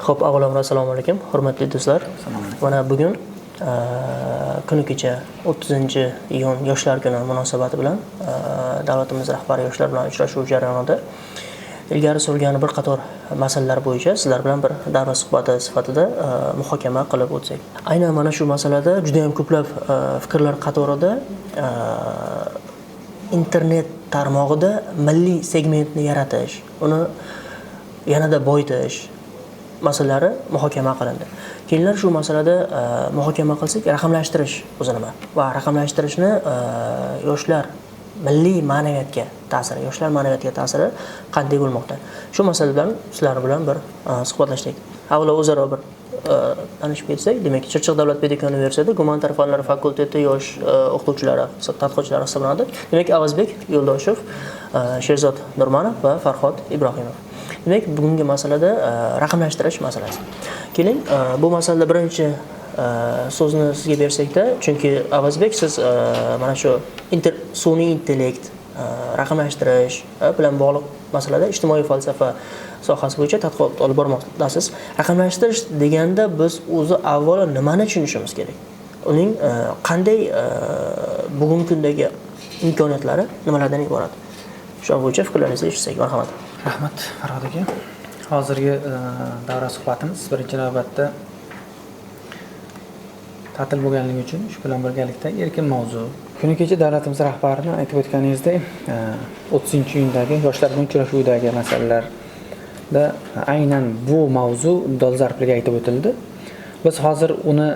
Xo'p, avvalambor assalomu alaykum, hurmatli do'stlar. Mana bugun kuni kecha 30-iyun yoshlar kuni munosabati bilan davlatimiz rahbari yoshlar bilan uchrashuv jarayonida ilgari surilgan bir qator masalalar bo'yicha sizlar bilan bir davra suhbati sifatida muhokama qilib o'tsak. Aynan mana shu masalada juda ham ko'plab fikrlar qatorida internet tarmog'ida milliy segmentni yaratish, uni yanada boyitish masalalari muhokama qilindi. Keyinlar shu masalada muhokama qilsak, raqamlashtirish o'zi nima va raqamlashtirishni yoshlar milliy ma'naviyatga ta'siri, yoshlar ma'naviyatiga ta'siri qanday bo'lmoqda? Shu masala bilan sizlar bilan bir suhbatlashdik. Avvalo o'zaro bir tanishib ketsak, demak, Chirchiq davlat pedagogika universiteti gumanitar fanlar fakulteti yosh o'qituvchilari, tadqiqotchilari hisoblanadi. Demak, Avazbek Yo'ldoshev, Sherzod Nurmanov va Farhod Ibrohimov. Demak, bugungi masalada raqamlashtirish masalasi. Keling, bu masalada birinchi so'zni sizga bersakda, chunki Avazbek, siz mana shu sun'iy intellekt, raqamlashtirish bilan bog'liq masalada ijtimoiy falsafa sohasi bo'yicha tadqiqot olib bormoqdasiz. Raqamlashtirish deganda biz o'zi avvalo nimani tushunishimiz kerak? Uning qanday bugungi kundagi imkoniyatlari nimalardan iborat? Shu bo'yicha fikrlaringizni eshitsak, marhamat. Rahmat Farhod aka. Hozirgi davra suhbatimiz birinchi navbatda ta'til bo'lganligi uchun shu bilan birgalikda erkin mavzu. Kuni kecha davlatimiz rahbarining aytib o'tganingizdek, 30-iyundagi yoshlar bilan uchrashuvdagi masalalarda aynan bu mavzu dolzarbligi aytib o'tildi. Biz hozir uni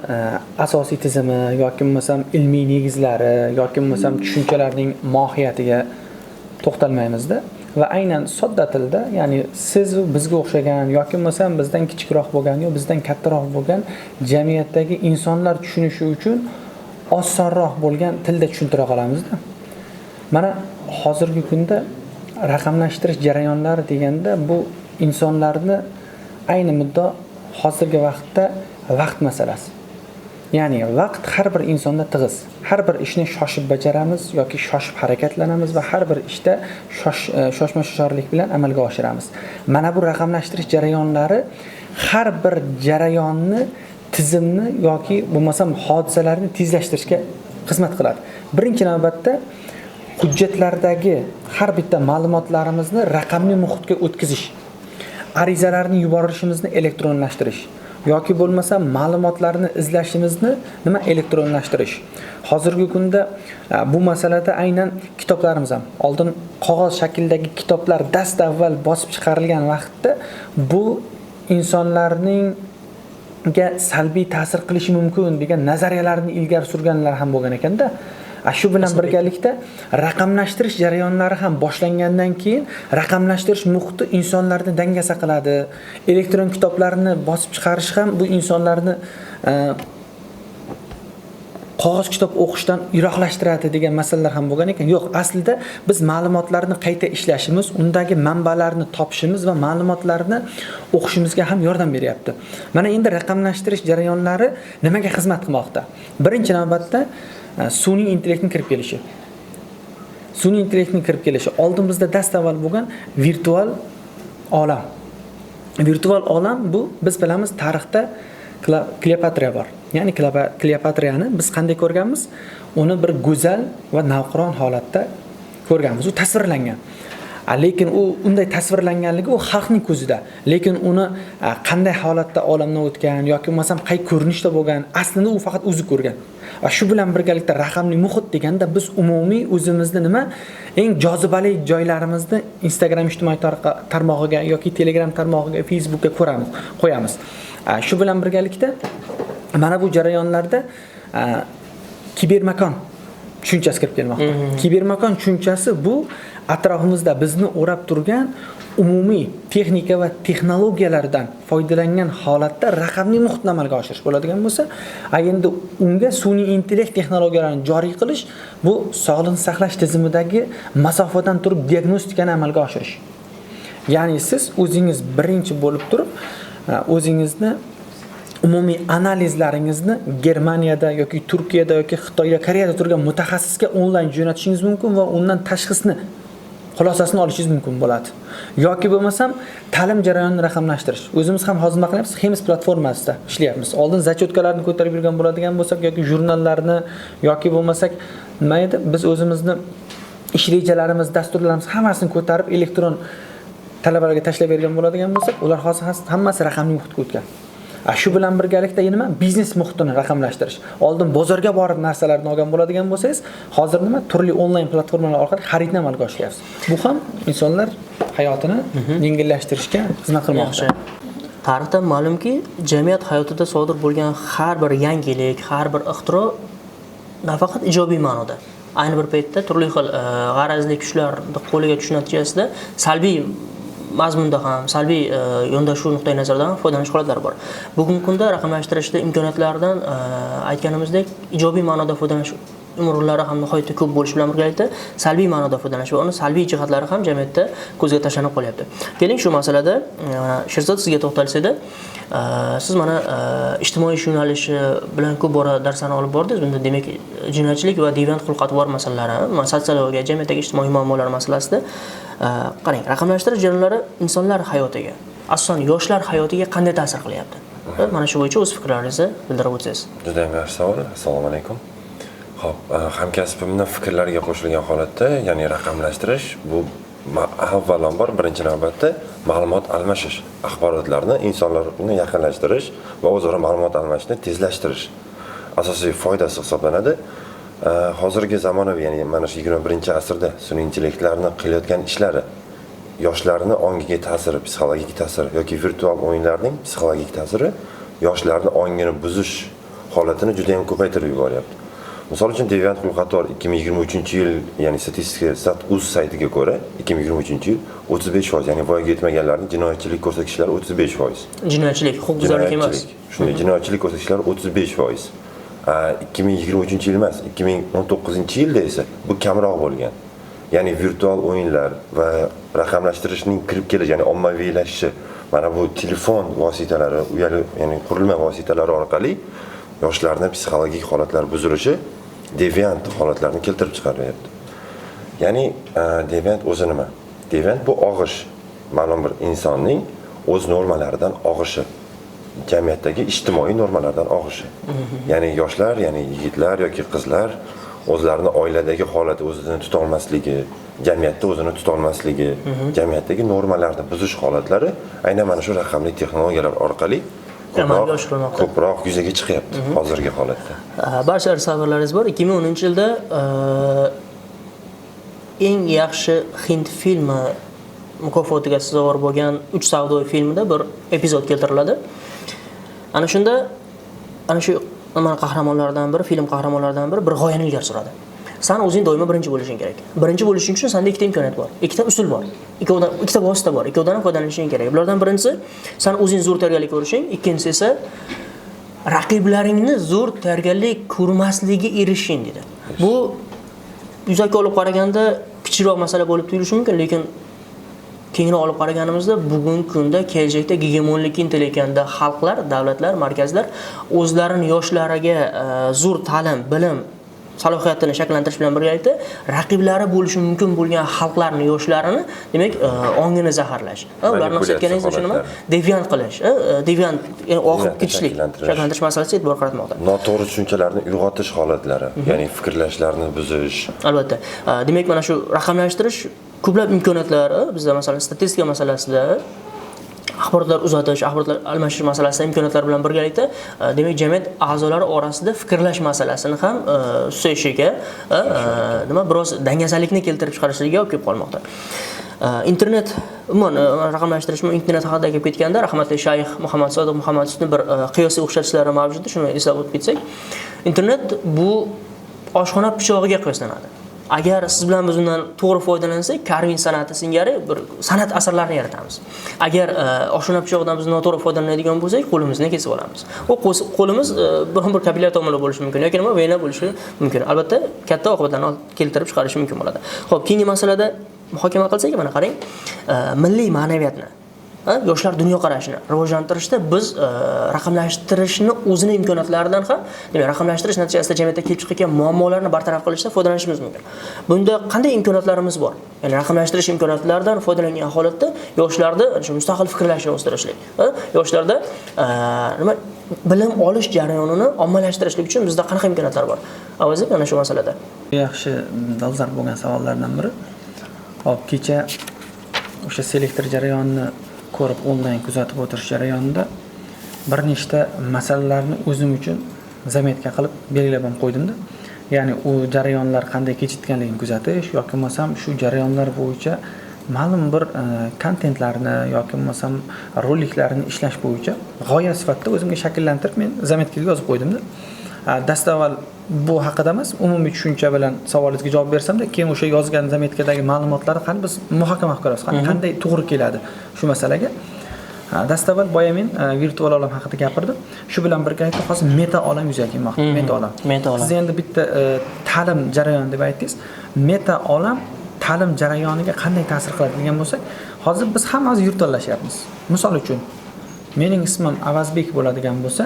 asosiy tizimi yoki bo'lmasam ilmiy negizlari yoki bo'lmasam tushunchalarning mohiyatiga to'xtalmaymizda. Va aynan sodda tilda, ya'ni siz bizga o'xshagan yoki bo'lmasam bizdan kichikroq bo'lgan yoki bizdan kattaroq bo'lgan jamiyatdagi insonlar tushunishi uchun osonroq bo'lgan tilda tushuntira olamizda. Mana hozirgi kunda raqamlashtirish jarayonlari deganda bu insonlarni ayni muddo hozirgi vaqtda vaqt masalasi. Ya'ni vaqt har bir insonda tig'iz. Har bir ishni shoshib bajaramiz yoki shoshib harakatlanamiz va har bir ishda shoshma-shoshorlik bilan amalga oshiramiz. Mana bu raqamlashtirish jarayonlari har bir jarayonni, tizimni yoki bo'lmasam hodisalarni tezlashtirishga xizmat qiladi. Birinchi navbatda hujjatlardagi har bitta ma'lumotlarimizni raqamli muhitga o'tkazish, arizalarni yuborishimizni elektronlashtirish yoki bo'lmasa ma'lumotlarni izlashimizni elektronlashtirish. Hozirgi kunda bu masalada aynan kitoblarimiz ham oldin qog'oz shaklidagi kitoblar dastavval bosib chiqarilgan vaqtda bu insonlarning salbiy ta'sir qilishi mumkin degan nazariyalarni ilgari surganlar ham bo'lgan ekanda. Shu bilan birgalikda raqamlashtirish jarayonlari ham boshlangandan keyin raqamlashtirish muhiti insonlarni dangasa qiladi. Elektron kitoblarni bosib chiqarish ham bu insonlarni qog'oz kitob o'qishdan yiroqlashtiradi degan masalalar ham bo'lgan ekan. Yo'q, aslida biz ma'lumotlarni qayta ishlashimiz, undagi manbalarni topishimiz va ma'lumotlarni o'qishimizga ham yordam beryapti. Mana endi raqamlashtirish jarayonlari nimaga xizmat qilmoqda? Birinchi navbatda sun'iy intellektning kirib kelishi. Sun'iy intellektning kirib kelishi oldimizda dastavval bo'lgan virtual olam. Virtual olam bu biz bilamiz tarixda Kleopatra bor. Ya'ni Kleopatrani biz qanday ko'rganmiz? Uni bir go'zal va navqiron holatda ko'rganmiz. U tasvirlangan. Lekin u unday tasvirlanganligi u xalqning ko'zida. Lekin uni qanday holatda olamdan o'tgan yoki bo'lmasam qay ko'rinishda bo'lgan, aslida u faqat o'zi ko'rgan. Va shu bilan birgalikda raqamli muhit deganda biz umumiy o'zimizni eng jozibali joylarimizni Instagram ijtimoiy tarmog'iga yoki Telegram tarmog'iga, Facebookga qo'yamiz. Shu bilan birgalikda mana bu jarayonlarda kibermakon tushunchasi kirib kelmoqda. Kibermakon tushunchasi bu atrofimizda bizni o'rab turgan umumiy texnika va texnologiyalardan foydalangan holatda raqamli muhitni amalga oshirish bo'ladigan bo'lsa, endi unga sun'iy intellekt texnologiyalarini joriy qilish bu sog'liqni saqlash tizimidagi masofadan turib diagnostikani amalga oshirish. Ya'ni siz o'zingiz birinchi bo'lib turib o'zingizni umumiy analizlaringizni Germaniyada yoki Turkiyada yoki Xitoyda, Koreyada turgan mutaxassisga onlayn jo'natishingiz mumkin va undan tashxisni xulosasini olishingiz mumkin bo'ladi. Yoki bo'lmasam ta'lim jarayonini raqamlashtirish. O'zimiz ham hozir nima qilyapmiz? Xemis platformasida ishlayapmiz. Oldin zachotkalarni ko'tarib yurgan bo'ladigan bo'lsak yoki jurnallarni yoki bo'lmasak nima edi? Biz o'zimizni ish rejalarimiz, dasturlarimiz hammasini ko'tarib elektron talabalarga tashlab bergan bo'ladigan bo'lsak, ular hozir hammasi raqamli muhitga o'tgan. Shu bilan birgalikda nima? Biznes muhitini raqamlashtirish. Oldin bozorga borib narsalarni olgan bo'ladigan bo'lsangiz, hozir nima? Turli onlayn platformalar orqali xaridni amalga oshiryapsiz. Bu ham insonlar hayotini yengillashtirishga xizmat qilmoqda. Tarixdan ma'lumki, jamiyat hayotida sodir bo'lgan har bir yangilik, har bir ixtiro nafaqat ijobiy ma'noda, ayni bir paytda turli xil g'arazli kuchlarning qo'liga tushish natijasida salbiy mazmunda ham, salbiy yondashuv nuqtai nazaridan ham foydalanish holatlari bor. Bugungi kunda raqamlashtirishda imkoniyatlaridan aytganimizdek ijobiy ma'noda foydalanish umurlari ham nihoyatda ko'p bo'lishi bilan birgalikda salbiy ma'noda foydalanish va uni salbiy jihatlari ham jamiyatda ko'zga tashlanib qolyapti. Keling shu masalada Sherzod sizga to'xtalsak-da, siz mana ijtimoiy yo'nalishi bilan ko'p bora darslarni olib bordingiz. Bunda demak jinoyatchilik va deviant xulq-atvor masalalari, sotsiologiya, jamiyatdagi ijtimoiy muammolar masalasida qarang, raqamlashtirish jarayonlari insonlar hayotiga, asosan yoshlar hayotiga qanday ta'sir qilyapti? Mana shu bo'yicha o'z fikrlaringizni bildirib o'tsangiz. Juda ham yaxshi savol. Assalomu alaykum. Xo'p, hamkasbimning fikrlariga qo'shilgan holatda, ya'ni raqamlashtirish bu avvalambor birinchi navbatda ma'lumot almashish, axborotlarni insonlarga yaqinlashtirish va o'zaro ma'lumot almashishni tezlashtirish asosiy foydasi hisoblanadi. Hozirgi zamonaviy, ya'ni mana shu 21-asrda sun'iy intellektlarni qilayotgan ishlari yoshlarning ongiga ta'siri, psixologik ta'siri yoki virtual o'yinlarning psixologik ta'siri yoshlarning ongini buzish holatini juda ham ko'paytirib yuboryapti. Misol uchun deviant xulq-atvor 2023-yil, ya'ni statistika Sat.uz saytiga ko'ra 2023-yil 35%, ya'ni voyaga yetmaganlarning jinoyatchilik ko'rsatkichlari 35%. Jinoyatchilik, huquqbuzarlik emas. Shunday jinoyatchilik ko'rsatkichlari 35%. 2023-yil emas, 2019-yilda esa bu kamroq bo'lgan. Ya'ni virtual o'yinlar va raqamlashtirishning kirib kelishi, ya'ni ommaviylashishi, mana bu telefon vositalari, uyali, ya'ni qurilma vositalari orqali yoshlarning psixologik holatlari buzilishi deviant holatlarni keltirib chiqaryapti. Ya'ni deviant o'zi nima? Deviant bu og'ish, ma'lum bir insonning o'z normalaridan og'ishi, jamiyatdagi ijtimoiy normalardan og'ishi. Ya'ni yoshlar, ya'ni yigitlar yoki qizlar o'zlarini oiladagi holati o'zini tuta olmasligi, jamiyatda o'zini tuta olmasligi, jamiyatdagi normalarni buzish holatlari aynan mana shu raqamli texnologiyalar orqali ko'proq yuzaga chiqyapti hozirgi holatda. Barcha savollaringiz bor. 2010-yilda eng yaxshi hind filmi mukofotiga sazovor bo'lgan 3 savdo filmida bir epizod keltiriladi. Ana shunda ana shu qahramonlardan biri, film qahramonlaridan biri bir g'oyani ilgari suradi. Sen o'zing doimo birinchi bo'lishing kerak. Birinchi bo'lishing uchun senda ikkita imkoniyat bor, ikkita usul bor, ikkita vosita bor, ikkovidan foydalanishing kerak. Bulardan birinchisi sen o'zing zo'r tayyorgarlik ko'rishing, ikkinchisi esa raqiblaringni zo'r tayyorgarlik ko'rmasligiga erishing dedi. Bu yuzaki olib qaraganda kichikroq masala bo'lib tuyulishi mumkin, lekin kengroq olib qaraganimizda bugungi kunda kelajakda gegemonlikka intilayotganda xalqlar, davlatlar, markazlar o'zlarining yoshlariga zo'r ta'lim, bilim salohiyatini shakllantirish bilan birgalikda raqiblari bo'lishi mumkin bo'lgan xalqlarning yoshlarini, demak, ongini zaharlash. Ularni o'xshatganingiz uchun nima? Deviant qilish, deviant, ya'ni oqib ketishlik, shakllantirish masalasiga e'tibor qaratmoqda. Noto'g'ri tushunchalarni uyg'otish holatlari, ya'ni fikrlashlarni buzish. Albatta. Demak, mana shu raqamlashtirish ko'plab imkoniyatlari bizda masalan statistika masalasida axborotlar uzatish, axborotlar almashish masalasida imkoniyatlar bilan birgalikda demak jamiyat a'zolari orasida fikrlash masalasini ham susayishiga, nima biroz dangasalikni keltirib chiqarishiga olib kelib qolmoqda. Internet, umuman raqamlashtirish, internet haqida gap ketganda rahmatli shayx Muhammad Sodiq Muhammadovning bir qiyosiy o'xshatishlari mavjud, shuni eslab o'tib ketsak, internet bu oshxona pichog'iga qiyoslanadi. Agar siz bilan biz undan to'g'ri foydalansak, Karvin san'ati singari bir san'at asarlarini yaratamiz. Agar oshxona pichog'idan biz noto'g'ri foydalanadigan bo'lsak, qo'limizni kesib olamiz. U qo'limiz bir kapillyar tomiri bo'lishi mumkin yoki nima vena bo'lishi mumkin. Albatta, katta oqibatlarni keltirib chiqarishi mumkin bo'ladi. Xo'p, keyingi masalada muhokama qilsak, mana qarang, milliy ma'naviyatni yoshlar dunyoqarashini rivojlantirishda biz raqamlashtirishni o'zini imkoniyatlaridan ham, demak, raqamlashtirish natijasida jamiyatda kelib chiqayotgan muammolarni bartaraf qilishda foydalanishimiz mumkin. Bunda qanday imkoniyatlarimiz bor? Ya'ni raqamlashtirish imkoniyatlaridan foydalangan holatda yoshlarda shu mustaqil fikrlashni o'stirishlik, yoshlarda nima bilim olish jarayonini ommalashtirishlik uchun bizda qanaqa imkoniyatlar bor? Avazib mana shu masalada. Yaxshi dolzarb bo'lgan savollardan biri. Hop, kecha o'sha selektor jarayonini ko'rib onlayn kuzatib o'tirish jarayonida bir nechta masalalarni o'zim uchun zametka qilib belgilab ham qo'ydimda. Ya'ni u jarayonlar qanday kechikkanligini kuzatish yoki bo'lmasam shu jarayonlar bo'yicha ma'lum bir kontentlarni yoki bo'lmasam roliklarni ishlash bo'yicha g'oya sifatida o'zimga shakllantirib men zametkaga yozib qo'ydimda. Dastavval bu haqida emas, umumiy tushuncha bilan savolingizga javob bersamda, keyin o'sha yozgan zametkadagi ma'lumotlarni qani biz muhokama qilib ko'ramiz, qanday to'g'ri keladi shu masalaga. Dastavval boya men virtual olam haqida gapirdim. Shu bilan birga aytdim, hozir meta olam yuzaga kelmoqda. Meta olam. Siz endi bitta ta'lim jarayoni deb aytdingiz. Meta olam ta'lim jarayoniga qanday ta'sir qiladi degan bo'lsak, hozir biz hammamiz virtuallashyapmiz. Misol uchun, mening ismim Avazbek bo'ladigan bo'lsa,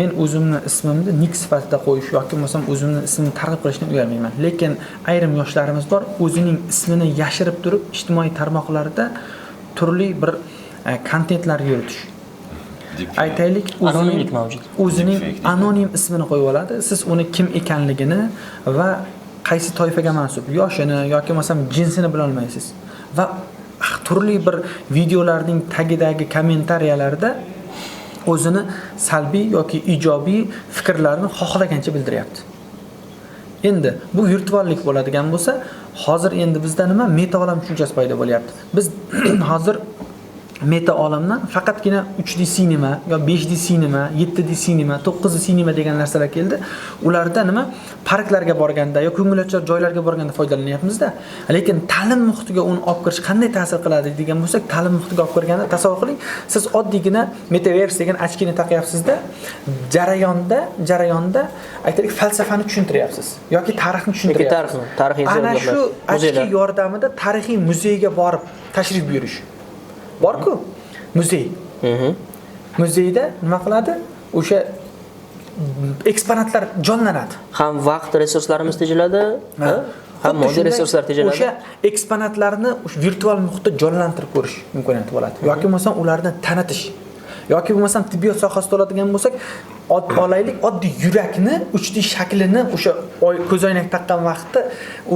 men o'zimni ismimni nik sifatida qo'yish yoki bo'lmasam o'zimni ismimni targ'ib qilishni uyalmayman. Lekin ayrim yoshlarimiz bor, o'zining ismini yashirib turib, ijtimoiy tarmoqlarda turli bir kontentlar yuritish. Aytaylik, o'zining anonim ismini qo'yib oladi. Siz uni kim ekanligini va qaysi toifaga mansub, yoshini yoki bo'lmasam jinsini bila olmaysiz. Va turli bir videolarning tagidagi kommentariyalarda o'zini salbiy yoki ijobiy fikrlarini xohlagancha bildiryapti. Endi bu virtuallik bo'ladigan bo'lsa, hozir endi bizda nima meta olam tushunchasi paydo bo'lyapti. Biz hozir meta olamdan faqatgina 3D sinema yo 5D sinema, 7D sinema, 9D sinema degan narsalar keldi. Ularda nima parklarga borganda yo ko'ngilochar joylarga borganda foydalanyapmiz-da. Lekin ta'lim muhitiga uni olib kirish qanday ta'sir qiladi degan bo'lsak, ta'lim muhitiga olib kirganda tasavvur qiling, siz oddiygina metaverse degan ochkini taqyapsiz-da, jarayonda aytaylik falsafani tushuntiryapsiz yoki tarixni tushuntiryapsiz. Tarixiy ana shu ochki yordamida tarixiy muzeyga borib tashrif buyurish bor-ku, muzey. Muzeyda nima qiladi? O'sha eksponatlar jonlanadi. Ham vaqt resurslarimiz tejiladi, ham moddiy resurslar tejiladi. O'sha eksponatlarni o'sha virtual muhitda jonlantirib ko'rish imkoniyati bo'ladi. Yoki bo'lmasam ularni tanitish. Yoki bo'lmasam tibbiyot sohasida oladigan bo'lsak, olaylik oddiy yurakni 3D shaklini o'sha ko'zoynak taqqan vaqtda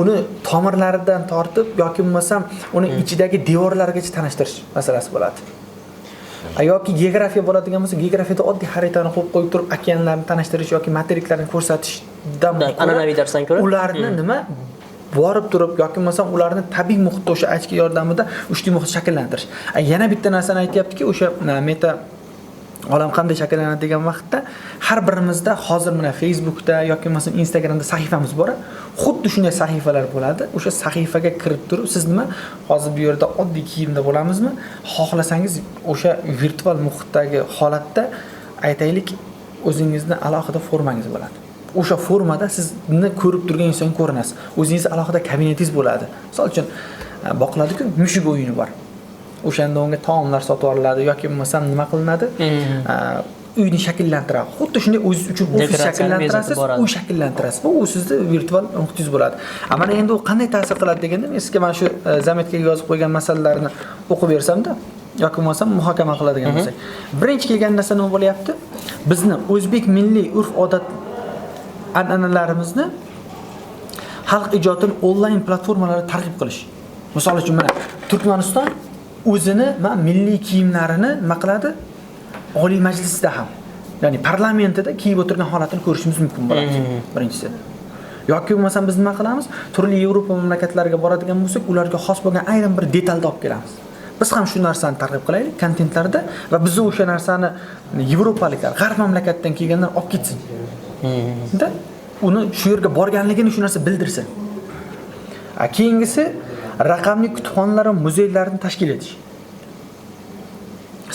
uni tomirlaridan tortib yoki bo'lmasam uni ichidagi devorlargacha tanishtirish masalasi bo'ladi. Yoki geografiya bo'ladigan bo'lsa, geografiyada oddiy xaritani qo'yib turib okeanlarni tanishtirish yoki materiklarni ko'rsatishdan an'anaviy darsdan ko'ra ularni nima borib turib yoki bo'lmasam ularni tabiiy muhitda o'sha ochki yordamida 3D muhit shakllantirish. Yana bitta narsani aytayaptiki, o'sha meta olam qanday shakllanadi degan vaqtda har birimizda hozir mana Facebookda yoki bo'lmasam Instagramda sahifamiz bor. Xuddi shunday sahifalar bo'ladi. O'sha sahifaga kirib turib siz nima hozir bu yerda oddiy kiyimda bo'lamizmi? Xohlasangiz o'sha virtual muhitdagi holatda aytaylik o'zingizni alohida formangiz bo'ladi. O'sha formada sizni ko'rib turgan inson ko'rinasiz. O'zingiz alohida kabinetingiz bo'ladi. Misol uchun boqiladi-ku, mushuk o'yini bor. O'shanda unga taomlar sotib olinadi yoki bo'lmasam nima qilinadi? Uyni shakllantiradi. Xuddi shunday o'zingiz uchun ofis shakllantirasiz, uy shakllantirasiz. Bu sizning virtual muhitingiz bo'ladi. Mana endi u qanday ta'sir qiladi deganda, men sizga mana shu zametkaga yozib qo'ygan masalalarni o'qib bersam-da yoki bo'lmasam muhokama qiladigan bo'lsak. Birinchi kelgan narsa nima bo'lyapti? Bizni o'zbek milliy urf-odat an'analarimizni xalq ijodini onlayn platformalarda targ'ib qilish. Misol uchun mana Turkmaniston o'zini milliy kiyimlarini nima qiladi? Oliy majlisda ham, ya'ni parlamentida kiyib o'tirgan holatini ko'rishimiz mumkin bo'ladi. Birinchisi. Yoki bo'lmasam biz nima qilamiz? Turli Yevropa mamlakatlariga boradigan bo'lsak, ularga xos bo'lgan ayrim bir detalni olib kelamiz. Biz ham shu narsani targ'ib qilaylik kontentlarda va biz o'sha narsani yevropaliklar, g'arb mamlakatdan kelganlar olib ketsin. Uni shu yerga borganligini shu narsa bildirsin. Keyingisi raqamli kutubxonalar va muzeylarni tashkil etish.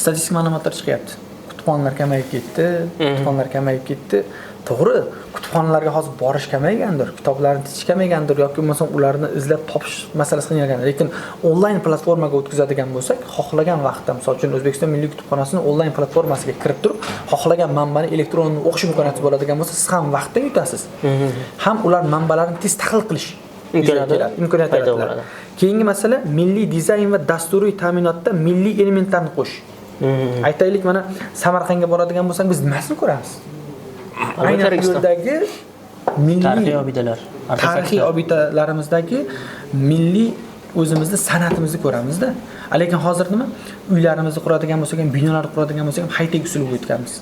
Statistik ma'lumotlar chiqyapti. kutubxonalar kamayib ketdi. To'g'ri, kutubxonalarga hozir borish kamaygandir, kitoblarni tichish kamaygandir yoki bo'lmasa ularni izlab topish masalasi qiynalgandir. Lekin onlayn platformaga o'tkazadigan bo'lsak, xohlagan vaqtda, misol uchun O'zbekiston Milliy kutubxonasining onlayn platformasiga kirib turib, xohlagan manbani elektron o'qish imkoniyati bo'ladigan bo'lsa, siz ham vaqtdan yutasiz. Ham ular manbalarni tez tahlil qilish imkoniyati yaratadi. Keyingi masala milliy dizayn va dasturiy ta'minotda milliy elementlarni qo'shish. Aytaylik, mana Samarqandga boradigan bo'lsak, biz nimasini ko'ramiz? Aynan yo'ldagi milliy tarixiy obidalarimizdagi milliy o'zimizni san'atimizni ko'ramizda. Lekin hozir nima? Uylarimizni quradigan bo'lsak ham, binolarni quradigan bo'lsak ham high-tech usulga o'tganmiz.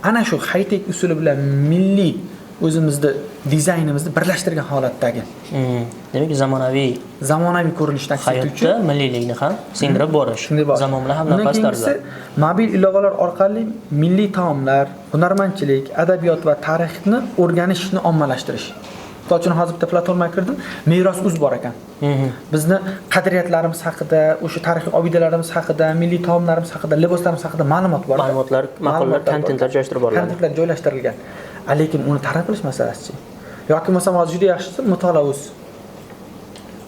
Ana shu high-tech usuli bilan milliy o'zimizni dizaynimizni birlashtirgan holatdagi. Demak, zamonaviy ko'rinishdan hayotda milliylikni ham singdirib borish. Zamon bilan ham nafas tarzda. Mobil ilovalar orqali milliy taomlar, hunarmandchilik, adabiyot va tarixni o'rganishni ommalashtirish. Misol uchun hozir bitta platformaga kirdim, Meros.uz bor ekan. Bizni qadriyatlarimiz haqida, o'sha tarixiy obidalarimiz haqida, milliy taomlarimiz haqida, liboslarimiz haqida ma'lumot bor. Maqollar, kontentlar joylashtirib borilgan. Kontentlar joylashtirilgan. Lekin uni targ'ib qilish masalasi-chi. Yoki masalan, hozir juda yaxshisi Mutolaa.uz.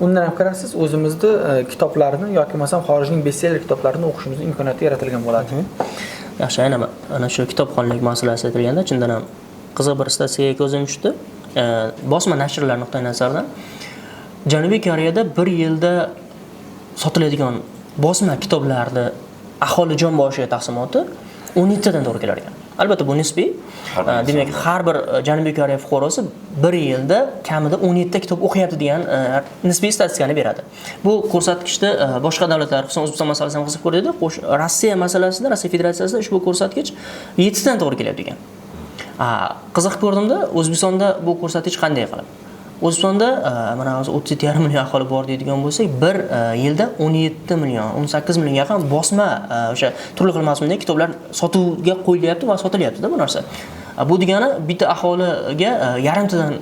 Undan ham qarasiz, o'zimizni kitoblarini yoki masalan xorijning bestseller kitoblarini o'qishimiz imkoniyati yaratilgan bo'ladi. Yaxshi, ana shu kitobxonlik masalasi aytilganda, chindan ham qiziq bir statistikaga ko'zim tushdi. Bosma nashrlar nuqtai nazaridan Janubiy Koreyada bir yilda sotiladigan bosma kitoblarni aholi jon boshiga taqsimoti 17 dan to'g'ri kelar ekan. Albatta bu nisbiy. Demak, har bir Janubiy Koreya fuqarosi bir yilda kamida 17 kitob o'qiyapti degan nisbiy statistikani beradi. Bu ko'rsatkichda boshqa davlatlar, xususan O'zbekiston masalasini qizib ko'rdik. Rossiya masalasida, Rossiya Federatsiyasida ushbu ko'rsatkich 7 dan to'g'ri kelyapti ekan. Qiziq ko'rdimda, O'zbekistonda bu ko'rsatkich qanday qilib? O'zbekistonda mana hozir 37,5 million aholi bor deydigan bo'lsak, bir yilda 17 million, 18 million yaqin bosma o'sha turli xil mazmundagi kitoblar sotuvga qo'yilyapti va sotilyapti-da bu narsa. Bu degani bitta aholiga yarimtadan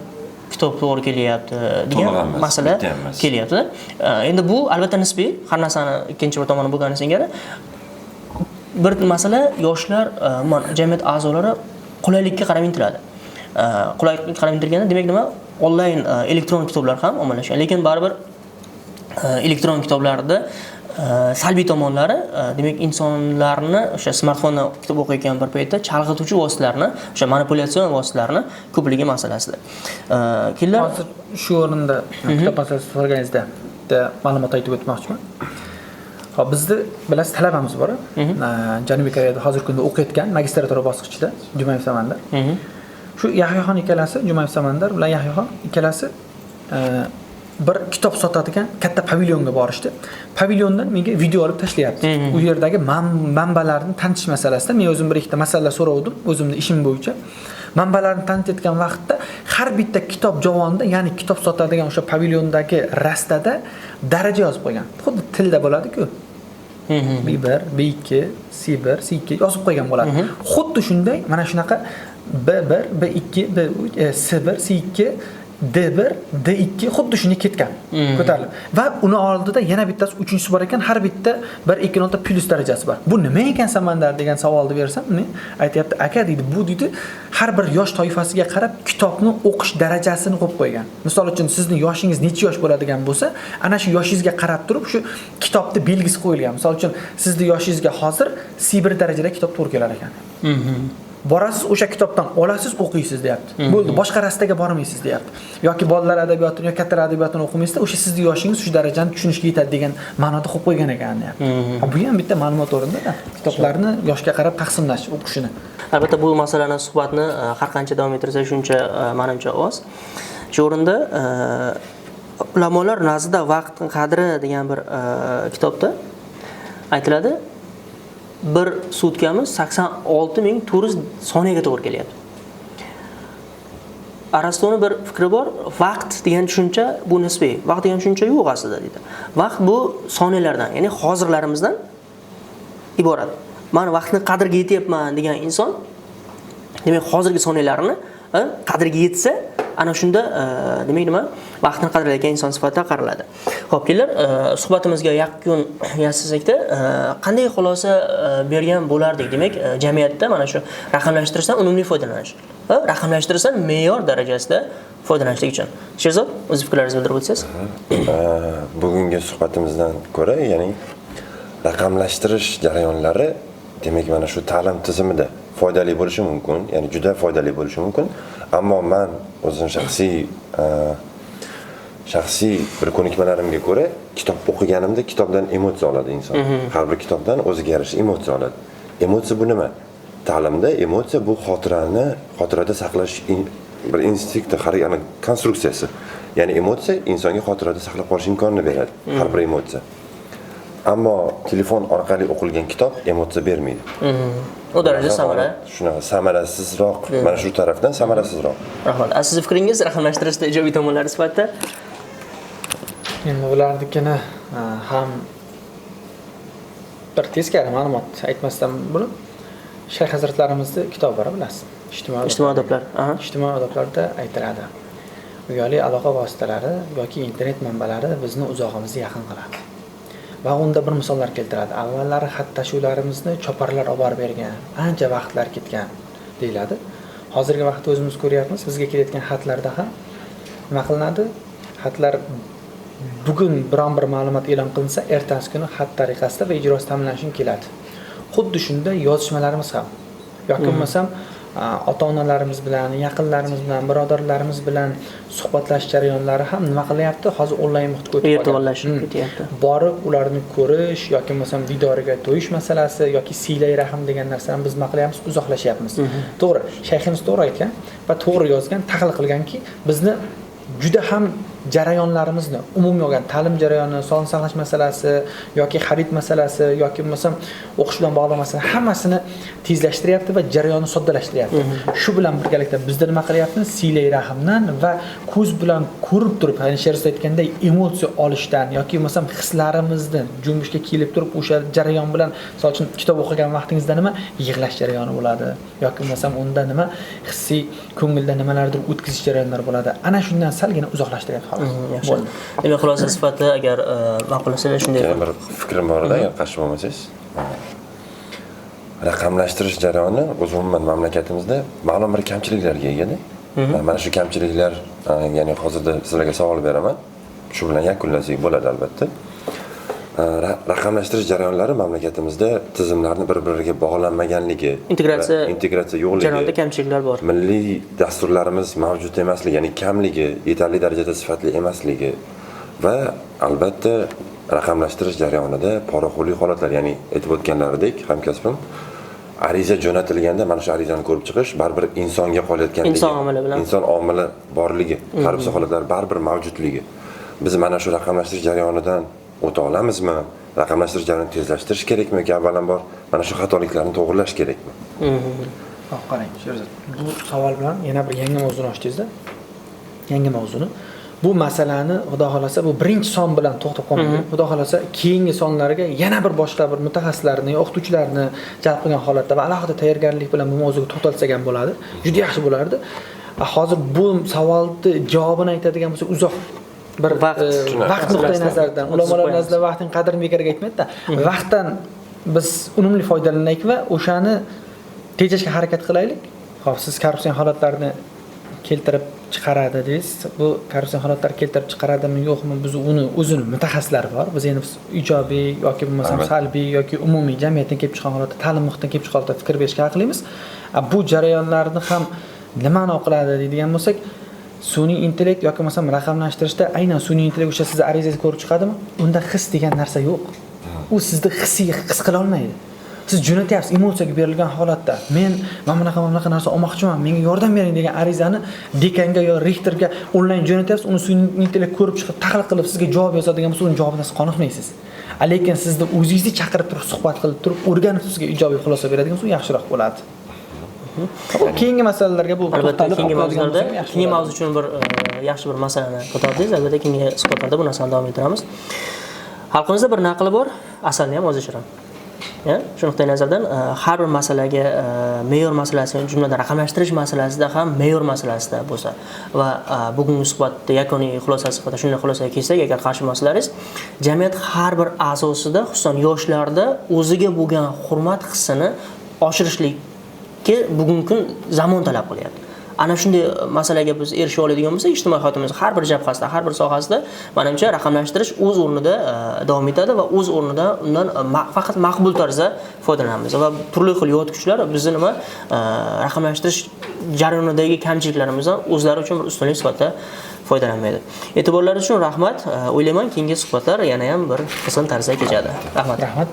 kitob to'g'ri kelyapti degan masala kelyapti. Endi bu albatta nisbiy, har narsani ikkinchi bir tomoni bo'lgani singari bir masala yoshlar, jamiyat a'zolari qulaylikka qarab intiladi. Qulaylikka qarab intilganda demak nima? Onlayn elektron kitoblar ham ommalashgan, lekin baribir elektron kitoblarda salbiy tomonlari, demak insonlarni o'sha smartfondan kitob o'qiyotgan bir paytda chalg'ituvchi vositalarni, o'sha manipulятsion vositalarni ko'pligi masalasida. Kelar hozir shu o'rinda kitob masalasida so'raganingizda ma'lumot aytib o'tmoqchiman. Hop, bizda bilasiz talabamiz bor. Janubiy Koreyada hozirgi kunda o'qiyotgan magistratura bosqichida Jumayev Samandar. Shu Yahyoxon ikkalasi, Jumayev Samandar bilan Yahyoxon ikkalasi bir kitob sotadigan katta pavilyonga borishdi. Pavilyondan menga video olib tashlayapti. U yerdagi manbalarni tanitish masalasida men o'zim bir ikkita masala so'ravdim, o'zimning ishim bo'yicha. Manbalarni tanitayotgan vaqtda har bitta kitob javonida, ya'ni kitob sotadigan o'sha pavilyondagi rastada daraja yozib qo'ygan. Xuddi tilda bo'ladi-ku. B1, B2, C1, C2 yozib qo'ygan bo'ladi. Xuddi shunday, mana shunaqa B1, B2, B3, C1, C2, D1, D2 xuddi shunday ketgan, ko'tarilib. Va uni oldida yana bittasi, uchinchisi bor ekan, har bitta 1-2 plus darajasi bor. Bu nima ekan Samandar degan savolni bersam, men aytayapti, aka deydi, bu deydi, har bir yosh toifasiga qarab kitobni o'qish darajasini qo'yib qo'ygan. Misol uchun sizning yoshingiz necha yosh bo'ladigan bo'lsa, ana shu yoshingizga qarab turib shu kitobni belgisi qo'yilgan. Misol uchun sizning yoshingizga hozir C1 darajada kitob to'g'ri kelar ekan. Borasiz, o'sha kitobdan olasiz, o'qiysiz deyapti. Bo'ldi, boshqa rastaga bormaysiz deyapti. Yoki bolalar adabiyotini yoki kattalar adabiyotini o'qimaysizda, o'sha sizning yoshingiz shu darajani tushunishga yetadi degan ma'noda qo'yib qo'ygan ekan deyapti. Bu ham bitta ma'lumot o'rinda-da. Kitoblarni yoshga qarab taqsimlash o'qishini. Albatta bu masalani, suhbatni har qancha davom ettirsa shuncha menimcha oz. Shu o'rinda ulamolar nazdida vaqt qadri degan bir kitobda aytiladi. Bir sutkamiz 86,400 soniyaga to'g'ri kelyapti. Arastoni bir fikri bor, vaqt degan tushuncha bu nisbiy. Vaqt degan tushuncha yo'q aslida deydi. Vaqt bu soniyalardan, ya'ni hozirlarimizdan iborat. Men vaqtni qadriga yetyapman degan inson, demak hozirgi soniyalarini qadriga yetsa, ana shunda demak nima? vaqtni qadrlaydigan inson sifatida qaraladi. Xo'p, kelar suhbatimizga yakun yasasakda qanday xulosa bergan bo'lardik? Demak, jamiyatda mana shu raqamlashtirishdan unumli foydalanish va raqamlashtirishdan me'yor darajasida foydalanishlik uchun. Sherzod, o'z fikrlaringizni bildirib o'tsangiz. Bugungi suhbatimizdan ko'ra, ya'ni raqamlashtirish jarayonlari demak mana shu ta'lim tizimida foydali bo'lishi mumkin, ya'ni juda foydali bo'lishi mumkin. Ammo men o'zim shaxsiy bir ko'nikmalarimga ko'ra kitob o'qiganimda kitobdan emotsiya oladi inson. Har bir kitobdan o'ziga yarasha emotsiya oladi. Emotsiya bu nima? Ta'limda emotsiya bu xotirada saqlash bir instinkt, ya'ni konstruksiyasi. Ya'ni emotsiya insonga xotirada saqlab qolish imkonini beradi. Har bir emotsiya. Ammo telefon orqali o'qilgan kitob emotsiya bermaydi. O darajada samara. Shunaqa samarasizroq, mana shu tarafdan samarasizroq. Rahmat. Sizni fikringiz raqamlashtirishda ijobiy tomonlari sifatida? Endi ularnikini ham bir teskari ma'lumot aytmasdan buni Shayx hazratlarimizning kitoblari bilasiz. Ijtimoiy odoblar. Ijtimoiy odoblarda aytiladi. Uyali aloqa vositalari yoki internet manbalari bizni uzoqimizga yaqin qiladi. Va unda bir misollar keltiradi. Avvallari xat tashuvlarimizni choparlar olib borib bergan, ancha vaqtlar ketgan deyiladi. Hozirgi vaqtda o'zimiz ko'ryapmiz, bizga kelayotgan xatlarda ham nima qilinadi? Xatlar bugun biron bir ma'lumot e'lon qilinsa, ertasi kuni xat tariqasida va ijrosi ta'minlanishi keladi. Xuddi shunday yozishmalarimiz ham yoki bo'lmasam ota-onalarimiz bilan, yaqinlarimiz bilan, birodarlarimiz bilan suhbatlash jarayonlari ham nima qilyapti? Hozir onlayn muhitga o'tib virtuallashib ketyapti. Borib ularni ko'rish yoki bo'lmasam vidoriga to'yish masalasi yoki siylay rahim degan narsani biz nima qilyapmiz? Uzoqlashyapmiz. To'g'ri, shayximiz to'g'ri aytgan va to'g'ri yozgan, tahlil qilganki, bizni juda ham jarayonlarimizni umumiy olgan ta'lim jarayoni, sog'liqni saqlash masalasi yoki xarid masalasi yoki bo'lmasam o'qish bilan bog'liq masala hammasini tezlashtiryapti va jarayonni soddalashtiryapti. Shu bilan birgalikda bizda nima qilyapti? Siylay rahimdan va ko'z bilan ko'rib turib, ya'ni she'rda aytganday emotsiya olishdan yoki bo'lmasam hislarimizni junbushga kelib turib o'sha jarayon bilan, misol uchun kitob o'qigan vaqtingizda nima yig'lash jarayoni bo'ladi yoki bo'lmasam unda nima hissiy ko'ngilda nimalardir o'tkazish jarayonlari bo'ladi. Ana shundan salgina uzoqlashtiryapti. Yaxshi. Demak, xulosa sifatida agar ma'qullasangiz shunday bir fikrim bor edi, agar qarshi bo'lmasangiz. Raqamlashtirish jarayoni o'z umuman mamlakatimizda ma'lum bir kamchiliklarga egada. Mana shu kamchiliklar, ya'ni hozirda sizlarga savol beraman. Shu bilan yakunlasak bo'ladi albatta. Raqamlashtirish jarayonlari mamlakatimizda tizimlarni bir-biriga bog'lanmaganligi, integratsiya yo'qligi, jarayonda kamchiliklar bor. Milliy dasturlarimiz mavjud emasligi, ya'ni kamligi, yetarli darajada sifatli emasligi va albatta raqamlashtirish jarayonida poraxo'rlik holatlar, ya'ni aytib o'tganlaridek hamkasbim ariza jo'natilganda mana shu arizani ko'rib chiqish baribir insonga qolayotganligi, inson omili borligi, qaribsa holatlar baribir mavjudligi. Biz mana shu raqamlashtirish jarayonidan o'ta olamizmi? Raqamlashtirish jarayonini tezlashtirish kerakmi yoki avvalambor mana shu xatoliklarni to'g'rilash kerakmi? Qarang, Sherzod. Bu savol bilan yana bir yangi mavzuni ochdingizda. Yangi mavzuni. Bu masalani xudo xolasa bu birinchi son bilan to'xtab qolmaydi. Xudo xolasa keyingi sonlarga yana bir boshqa bir mutaxassislarni, o'qituvchilarni jalb qilgan holatda va alohida tayyorgarlik bilan bu mavzuga to'xtalsak ham bo'ladi. Juda yaxshi bo'lardi. Hozir bu savolni javobini aytadigan bo'lsak uzoq bir vaqt nuqtai nazaridan ulamolar nazarida vaqtning qadrini bekorga aytmaydi-da. Vaqtdan biz unumli foydalanaylik va o'shani tejashga harakat qilaylik. Xo'p, siz korrupsion holatlarni keltirib chiqaradi deysiz. Bu korrupsion holatlar keltirib chiqaradimi, yo'qmi? Biz uni o'zini mutaxassislari bor. Biz endi ijobiy yoki bo'lmasa salbiy yoki umumiy jamiyatdan kelib chiqqan holatda, ta'lim muhitidan kelib chiqqan holatda fikr berishga haqlimiz. Bu jarayonlarni ham nimani oqiladi deydigan bo'lsak, sun'iy intellekt yoki bo'lmasam raqamlashtirishda aynan sun'iy intellekt o'sha sizni arizangizni ko'rib chiqadimi? Unda his degan narsa yo'q. U sizni hissiy his qila olmaydi. Siz jo'natyapsiz emotsiyaga berilgan holatda. Men mana bunaqa narsa olmoqchiman, menga yordam bering degan arizani dekanga yo rektorga onlayn jo'natyapsiz, uni sun'iy intellekt ko'rib chiqib, tahlil qilib sizga javob yozadigan bo'lsa, uning javobidan siz qoniqmaysiz. Lekin sizni o'zingizni chaqirib turib, suhbat qilib turib, o'rganib sizga ijobiy xulosa beradigan bo'lsa, yaxshiroq bo'ladi. Keyingi masalalarga bu albatta keyingi mavzu uchun bir yaxshi bir masalani ko'tardingiz. Albatta keyingi suhbatlarda bu narsani davom ettiramiz. Xalqimizda bir naqli bor, asalni ham o'zi shirin. Shu nuqtai nazardan har bir masalaga me'yor masalasi, jumladan raqamlashtirish masalasida ham me'yor masalasida bo'lsa va bugungi suhbatda yakuniy xulosasi sifatida shunday xulosaga kelsak, agar qarshi bo'lmasalaringiz, jamiyat har bir a'zosida, xususan yoshlarda o'ziga bo'lgan hurmat hissini oshirishlikka bugungi kun zamon talab qilyapti. Ana shunday masalaga biz erisha oladigan bo'lsak, ijtimoiy hayotimizning har bir jabhasida, har bir sohasida menimcha raqamlashtirish o'z o'rnida davom etadi va o'z o'rnida undan faqat maqbul tarzda foydalanamiz va turli xil yo'tkuchlar bizni raqamlashtirish jarayonidagi kamchiliklarimizdan o'zlari uchun bir ustunlik sifatida foydalanmaydi. E'tiborlaringiz uchun rahmat. O'ylayman, keyingi suhbatlar yana ham bir qizg'in tarzda kechadi. Rahmat.